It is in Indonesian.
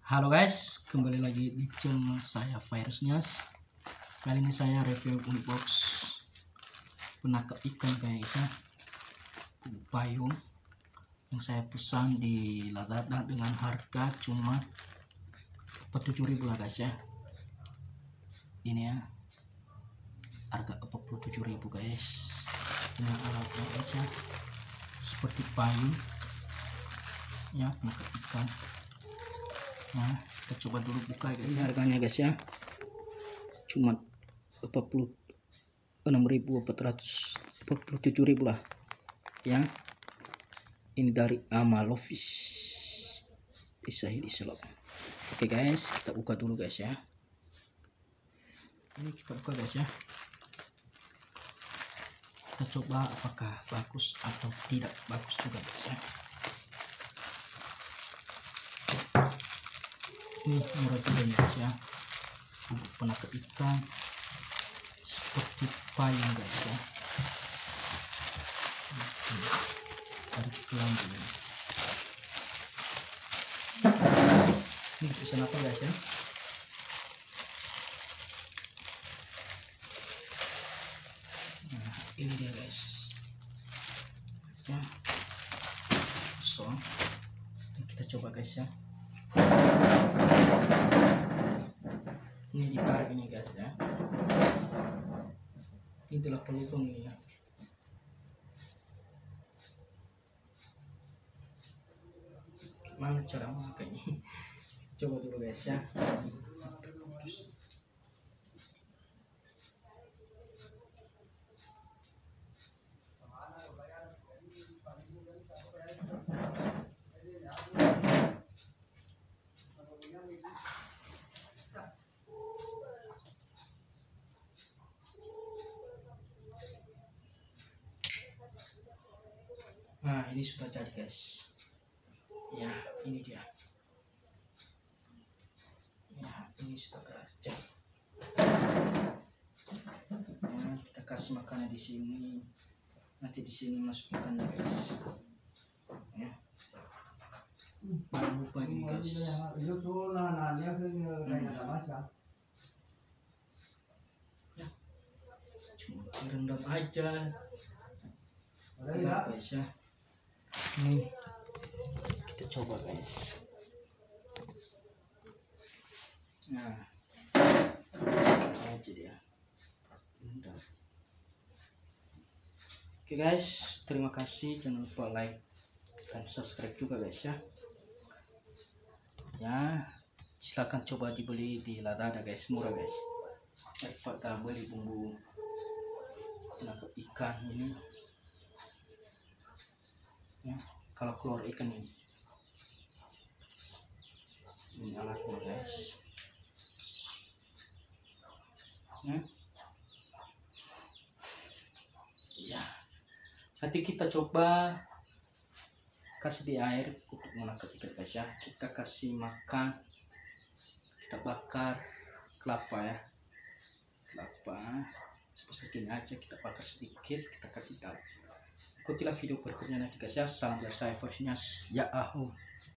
Halo guys, kembali lagi di channel saya Virusnews. Kali ini saya review unbox penangkap ikan guys ya, payung yang saya pesan di Lazada dengan harga cuma 47.000 lah guys ya. Ini ya, harga 47.000 guys, dengan alatnya guys ya, seperti payung ya, penangkap ikan. Nah, kita coba dulu buka guys. Ini harganya guys ya, cuma 46.447.000 lah ya. Ini dari Amalofish bisa ini selop. Oke guys, kita buka dulu guys ya. Ini kita buka guys ya, kita coba apakah bagus atau tidak bagus juga guys ya. Ini murah juga guys ya, bubuk penangkap ikan seperti payung guys ya, dari kelambu ini pesan apa guys ya. Nah, ini dia guys ya, so kita coba guys ya. Ini ditarik ini guys ya, ini telah pelubang ini ya. Gimana cara memakainya? Coba dulu guys ya. Nah, ini sudah jadi guys ya, ini dia ya, ini sudah jadi. Nah, kita kasih makanan di sini, nanti di sini masuk ikannya guys ya. Jangan lupa ini guys. Ya, cuma direndam aja ya guys ya. Ini kita coba guys. Nah, aja dia. Oke guys, terima kasih, jangan lupa like dan subscribe juga guys ya. Ya, silahkan coba dibeli di Lazada guys, murah guys, daripada beli bumbu penangkap ikan ini ya. Kalau keluar ikan ini alatnya guys ya. Ya, nanti kita coba kasih di air untuk menangkap ikan guys ya. Kita kasih makan, kita bakar kelapa ya, kelapa seperti ini aja, kita bakar sedikit, kita kasih tahu. Ikutilah video berikutnya nanti guys ya. Salam dari saya Virusnews ya.